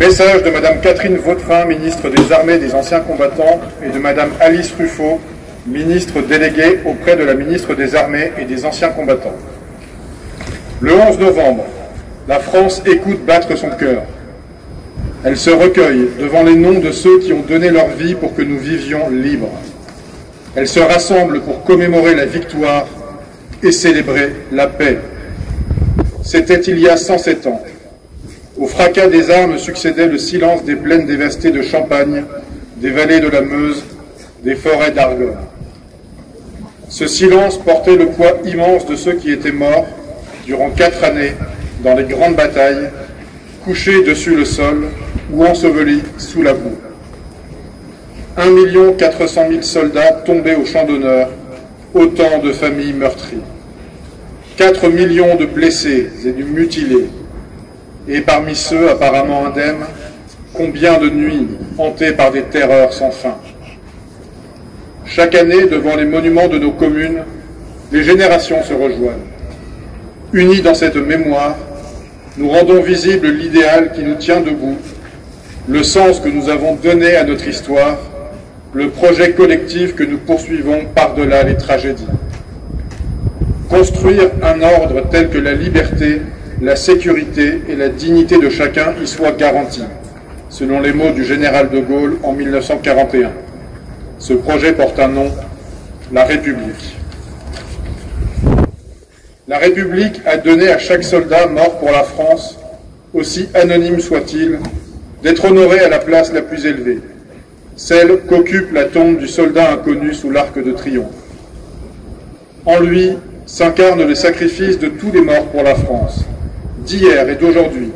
Message de Madame Catherine Vautrin, ministre des Armées et des Anciens Combattants, et de Madame Alice Ruffo, ministre déléguée auprès de la ministre des Armées et des Anciens Combattants. Le 11 novembre, la France écoute battre son cœur. Elle se recueille devant les noms de ceux qui ont donné leur vie pour que nous vivions libres. Elle se rassemble pour commémorer la victoire et célébrer la paix. C'était il y a 107 ans. Au fracas des armes succédait le silence des plaines dévastées de Champagne, des vallées de la Meuse, des forêts d'Argonne. Ce silence portait le poids immense de ceux qui étaient morts durant 4 années dans les grandes batailles, couchés dessus le sol ou ensevelis sous la boue. 1 400 000 soldats tombés au champ d'honneur, autant de familles meurtries. 4 millions de blessés et de mutilés. Et parmi ceux apparemment indemnes, combien de nuits hantées par des terreurs sans fin. Chaque année, devant les monuments de nos communes, les générations se rejoignent. Unis dans cette mémoire, nous rendons visible l'idéal qui nous tient debout, le sens que nous avons donné à notre histoire, le projet collectif que nous poursuivons par-delà les tragédies. Construire un ordre tel que la liberté, la sécurité et la dignité de chacun y soient garanties, selon les mots du général de Gaulle en 1941. Ce projet porte un nom, la République. La République a donné à chaque soldat mort pour la France, aussi anonyme soit-il, d'être honoré à la place la plus élevée, celle qu'occupe la tombe du soldat inconnu sous l'Arc de Triomphe. En lui s'incarne le sacrifice de tous les morts pour la France, d'hier et d'aujourd'hui,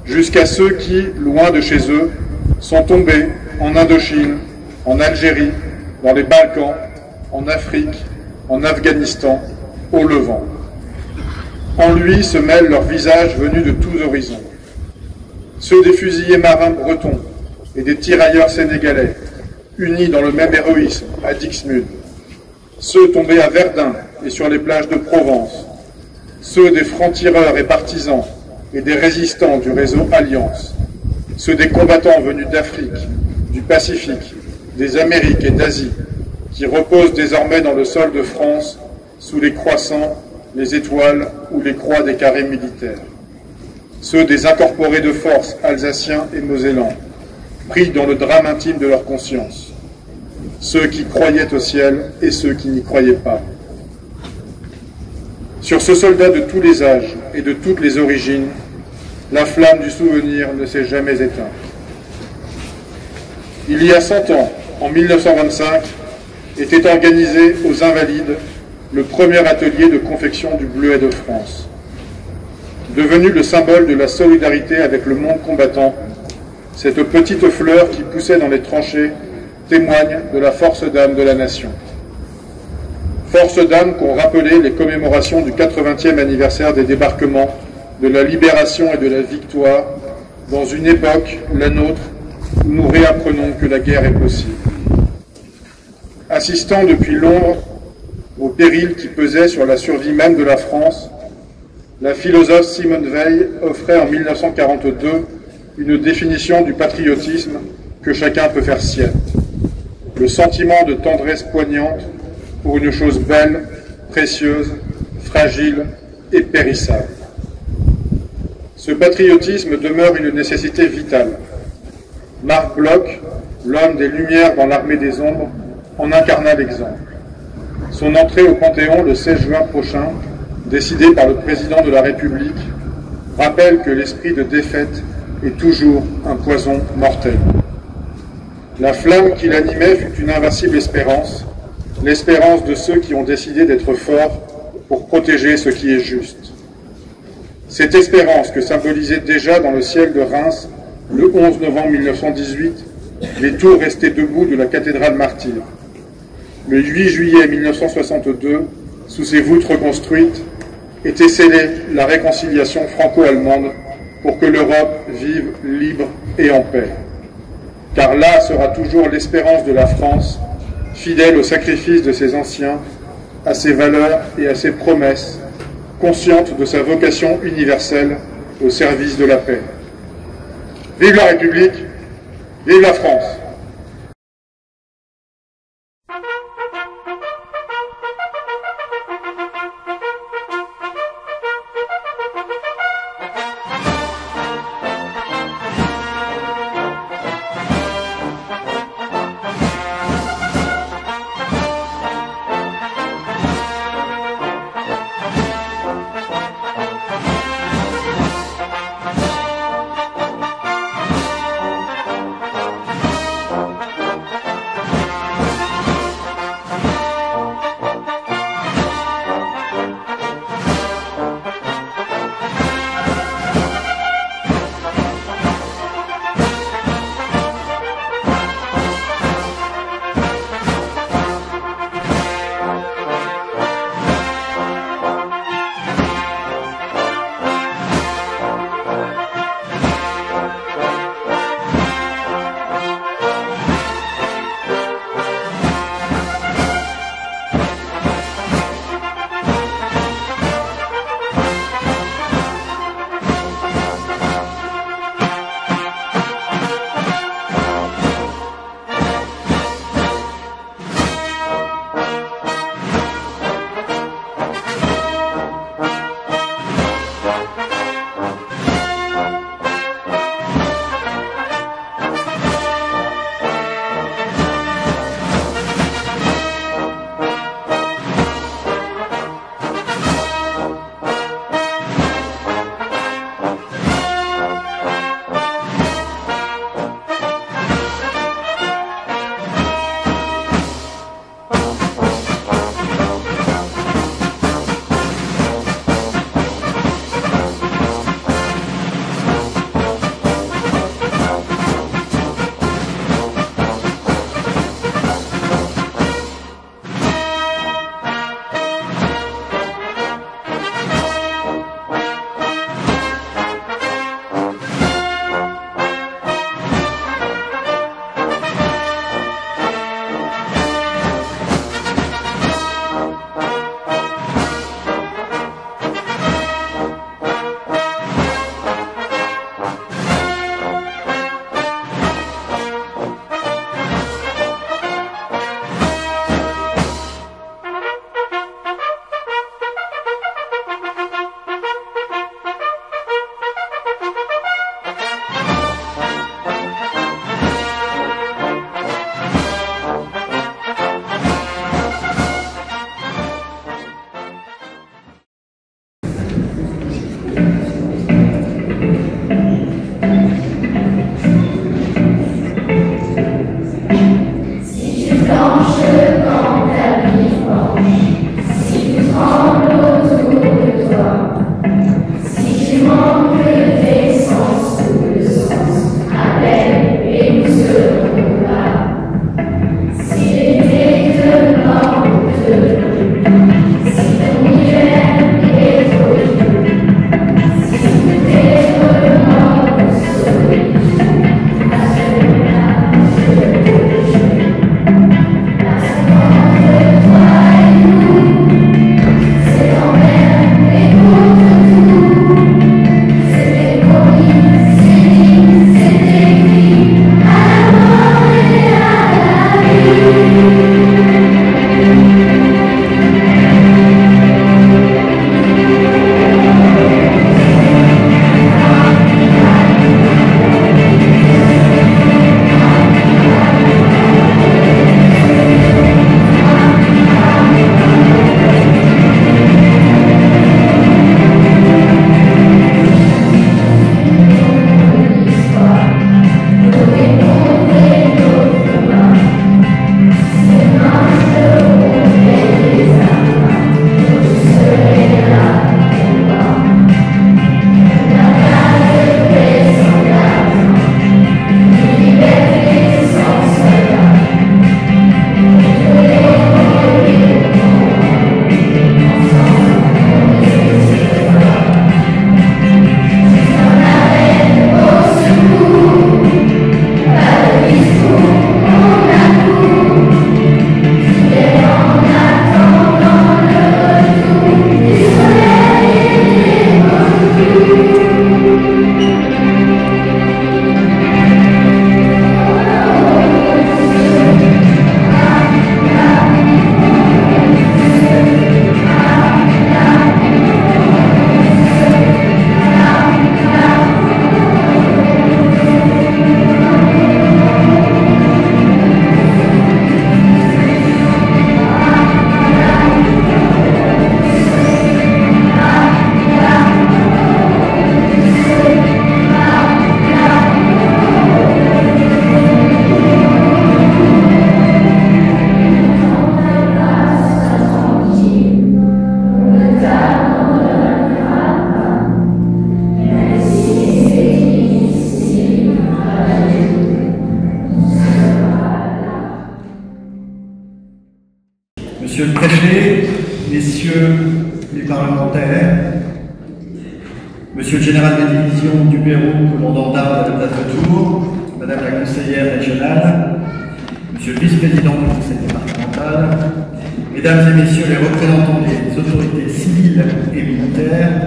jusqu'à ceux qui, loin de chez eux, sont tombés en Indochine, en Algérie, dans les Balkans, en Afrique, en Afghanistan, au Levant. En lui se mêlent leurs visages venus de tous horizons. Ceux des fusiliers marins bretons et des tirailleurs sénégalais, unis dans le même héroïsme à Dixmude. Ceux tombés à Verdun et sur les plages de Provence. Ceux des francs-tireurs et partisans et des résistants du réseau Alliance. Ceux des combattants venus d'Afrique, du Pacifique, des Amériques et d'Asie, qui reposent désormais dans le sol de France sous les croissants, les étoiles ou les croix des carrés militaires. Ceux des incorporés de force alsaciens et mosellans, pris dans le drame intime de leur conscience. Ceux qui croyaient au ciel et ceux qui n'y croyaient pas. Sur ce soldat de tous les âges et de toutes les origines, la flamme du souvenir ne s'est jamais éteinte. Il y a 100 ans, en 1925, était organisé aux Invalides le premier atelier de confection du bleuet de France. Devenu le symbole de la solidarité avec le monde combattant, cette petite fleur qui poussait dans les tranchées témoigne de la force d'âme de la nation. Force d'âme qu'ont rappelé les commémorations du 80e anniversaire des débarquements, de la libération et de la victoire, dans une époque, la nôtre, où nous réapprenons que la guerre est possible. Assistant depuis Londres au péril qui pesait sur la survie même de la France, la philosophe Simone Veil offrait en 1942 une définition du patriotisme que chacun peut faire sienne. Le sentiment de tendresse poignante pour une chose belle, précieuse, fragile et périssable. Ce patriotisme demeure une nécessité vitale. Marc Bloch, l'homme des Lumières dans l'armée des ombres, en incarna l'exemple. Son entrée au Panthéon le 16 juin prochain, décidée par le président de la République, rappelle que l'esprit de défaite est toujours un poison mortel. La flamme qui l'animait fut une invincible espérance, l'espérance de ceux qui ont décidé d'être forts pour protéger ce qui est juste. Cette espérance que symbolisait déjà dans le ciel de Reims, le 11 novembre 1918, les tours restées debout de la cathédrale martyre. Le 8 juillet 1962, sous ses voûtes reconstruites, était scellée la réconciliation franco-allemande pour que l'Europe vive libre et en paix. Car là sera toujours l'espérance de la France, fidèle au sacrifice de ses anciens, à ses valeurs et à ses promesses, consciente de sa vocation universelle au service de la paix. Vive la République, vive la France. Monsieur le Préfet, Messieurs les parlementaires, Monsieur le Général de Division du Pérou, commandant d'armes de la place de Tours, Madame la Conseillère Régionale, Monsieur le Vice-président du Conseil départemental, Mesdames et Messieurs les représentants des autorités civiles et militaires,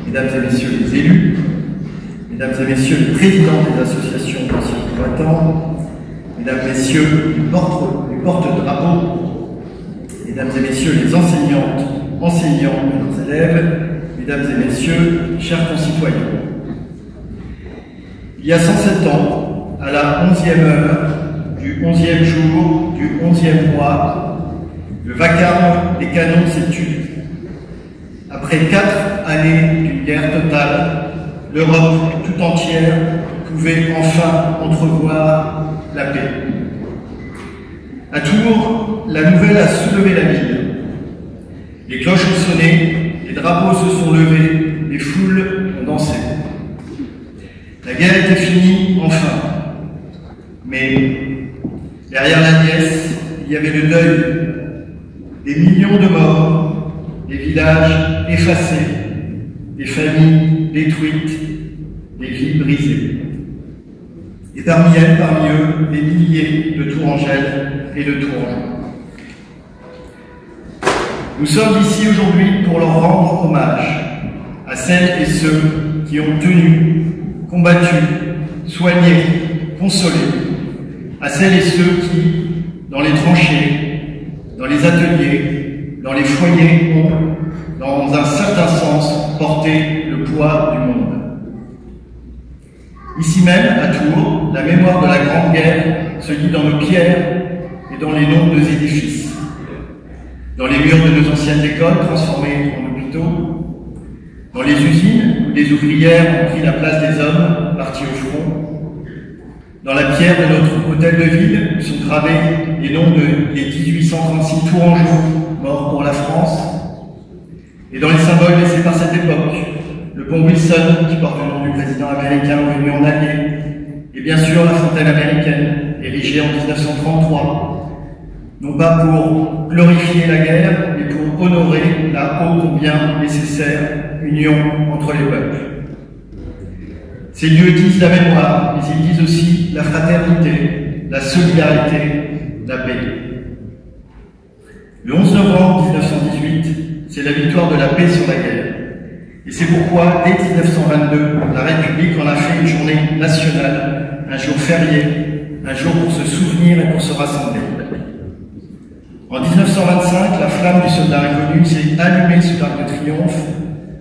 Mesdames et Messieurs les élus, Mesdames et Messieurs les présidents des associations d'anciens combattants, Mesdames et Messieurs les porte-drapeaux, Mesdames et Messieurs les enseignantes, enseignants et nos élèves, Mesdames et Messieurs, chers concitoyens. Il y a 107 ans, à la 11e heure, du 11e jour, du 11e mois, le vacarme des canons s'est tu. Après 4 années d'une guerre totale, l'Europe tout entière pouvait enfin entrevoir la paix. À Tours, la nouvelle a soulevé la ville. Les cloches ont sonné, les drapeaux se sont levés, les foules ont dansé. La guerre était finie, enfin. Mais derrière la nièce, il y avait le deuil, des millions de morts, des villages effacés, des familles détruites, des vies brisées. Et parmi eux, des milliers de Tourangelles et de Tourangeaux. Nous sommes ici aujourd'hui pour leur rendre hommage à celles et ceux qui ont tenu, combattu, soigné, consolé, à celles et ceux qui, dans les tranchées, dans les ateliers, dans les foyers, ont, dans un certain sens, porté le poids du monde. Ici même, à Tours, la mémoire de la Grande Guerre se lit dans nos pierres et dans les noms de nos édifices, dans les murs de nos anciennes écoles transformées en hôpitaux, dans les usines où des ouvrières ont pris la place des hommes partis au front, dans la pierre de notre hôtel de ville où sont gravés les noms des 1836 Tourangeaux morts pour la France, et dans les symboles laissés par cette époque, le pont Wilson qui porte le nom du président américain venu en allié, et bien sûr la fontaine américaine érigée en 1933, non pas pour glorifier la guerre, mais pour honorer la ô combien nécessaire union entre les peuples. Ces lieux disent la mémoire, mais ils disent aussi la fraternité, la solidarité, la paix. Le 11 novembre 1918, c'est la victoire de la paix sur la guerre. Et c'est pourquoi, dès 1922, la République en a fait une journée nationale, un jour férié, un jour pour se souvenir et pour se rassembler. En 1925, la flamme du soldat inconnu s'est allumée sous l'Arc de Triomphe,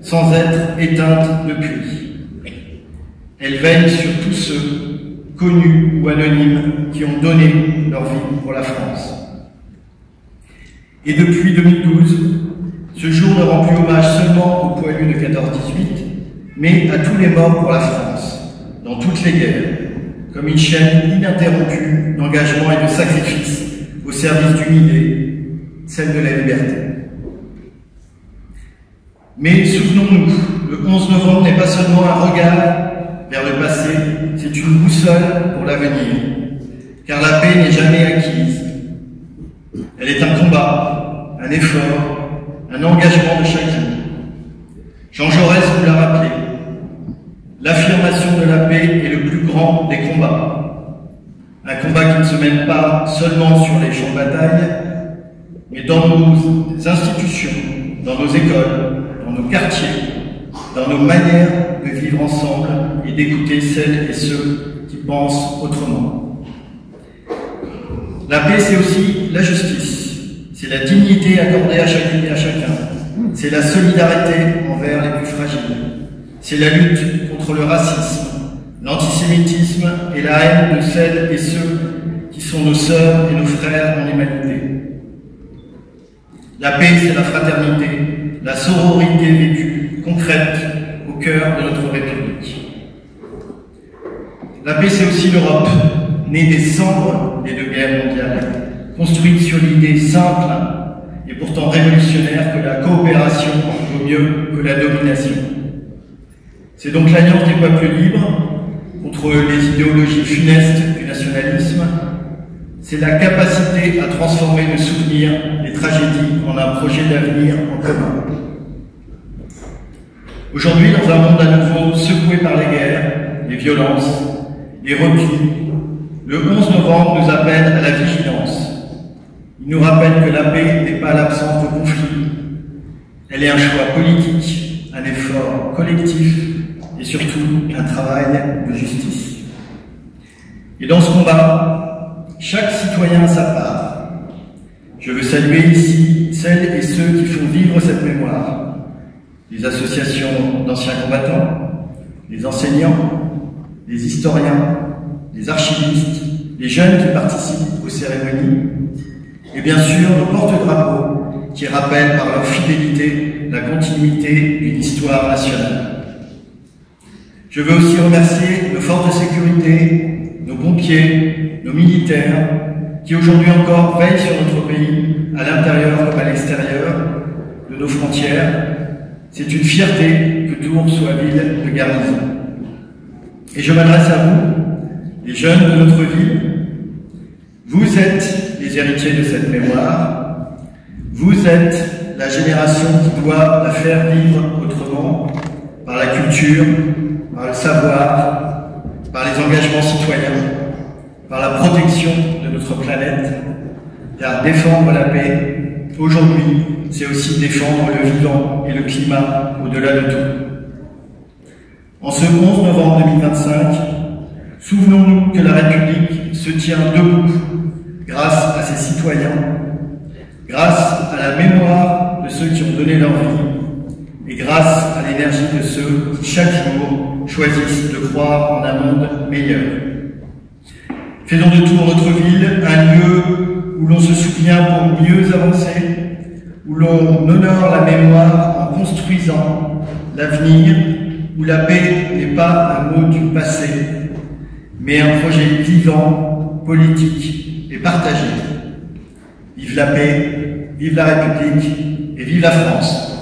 sans être éteinte depuis. Elle veille sur tous ceux, connus ou anonymes, qui ont donné leur vie pour la France. Et depuis 2012, ce jour ne rend plus hommage seulement aux poilus de 14-18, mais à tous les morts pour la France, dans toutes les guerres, comme une chaîne ininterrompue d'engagement et de sacrifice au service d'une idée, celle de la liberté. Mais souvenons-nous, le 11 novembre n'est pas seulement un regard vers le passé, c'est une boussole pour l'avenir, car la paix n'est jamais acquise. Elle est un combat, un effort, un engagement de chaque jour. Jean Jaurès vous l'a rappelé, l'affirmation de la paix est le plus grand des combats. Un combat qui ne se mène pas seulement sur les champs de bataille, mais dans nos institutions, dans nos écoles, dans nos quartiers, dans nos manières de vivre ensemble et d'écouter celles et ceux qui pensent autrement. La paix, c'est aussi la justice. C'est la dignité accordée à chacune et à chacun. C'est la solidarité envers les plus fragiles. C'est la lutte contre le racisme, l'antisémitisme et la haine de celles et ceux qui sont nos sœurs et nos frères en humanité. La paix, c'est la fraternité, la sororité vécue, concrète, au cœur de notre République. La paix, c'est aussi l'Europe, née des cendres des deux guerres mondiales, construite sur l'idée simple et pourtant révolutionnaire que la coopération vaut mieux que la domination. C'est donc l'alliance des peuples libres contre les idéologies funestes du nationalisme. c'est la capacité à transformer le souvenir, les tragédies, en un projet d'avenir en commun. Aujourd'hui, dans un monde à nouveau secoué par les guerres, les violences, les replis, le 11 novembre nous appelle à la vigilance. Il nous rappelle que la paix n'est pas l'absence de conflit. Elle est un choix politique, un effort collectif et surtout un travail de justice. Et dans ce combat, chaque citoyen a sa part. Je veux saluer ici celles et ceux qui font vivre cette mémoire. Les associations d'anciens combattants, les enseignants, les historiens, les archivistes, les jeunes qui participent aux cérémonies, et bien sûr nos porte-drapeaux qui rappellent par leur fidélité la continuité d'une histoire nationale. Je veux aussi remercier nos forces de sécurité, nos pompiers, nos militaires, qui aujourd'hui encore veillent sur notre pays, à l'intérieur comme à l'extérieur de nos frontières. C'est une fierté que Tours soit ville de garnison. Et je m'adresse à vous, les jeunes de notre ville. Vous êtes les héritiers de cette mémoire. Vous êtes la génération qui doit la faire vivre autrement, par la culture, par le savoir, par les engagements citoyens, par la protection de notre planète. Car défendre la paix, aujourd'hui, c'est aussi défendre le vivant et le climat au-delà de tout. En ce 11 novembre 2025, souvenons-nous que la République se tient debout grâce à ses citoyens, grâce à la mémoire de ceux qui ont donné leur vie et grâce à l'énergie de ceux qui, chaque jour, choisissent de croire en un monde meilleur. Faisons de Tours notre ville un lieu où l'on se souvient pour mieux avancer, où l'on honore la mémoire en construisant l'avenir, où la paix n'est pas un mot du passé, mais un projet vivant, politique et partagé. Vive la paix, vive la République et vive la France!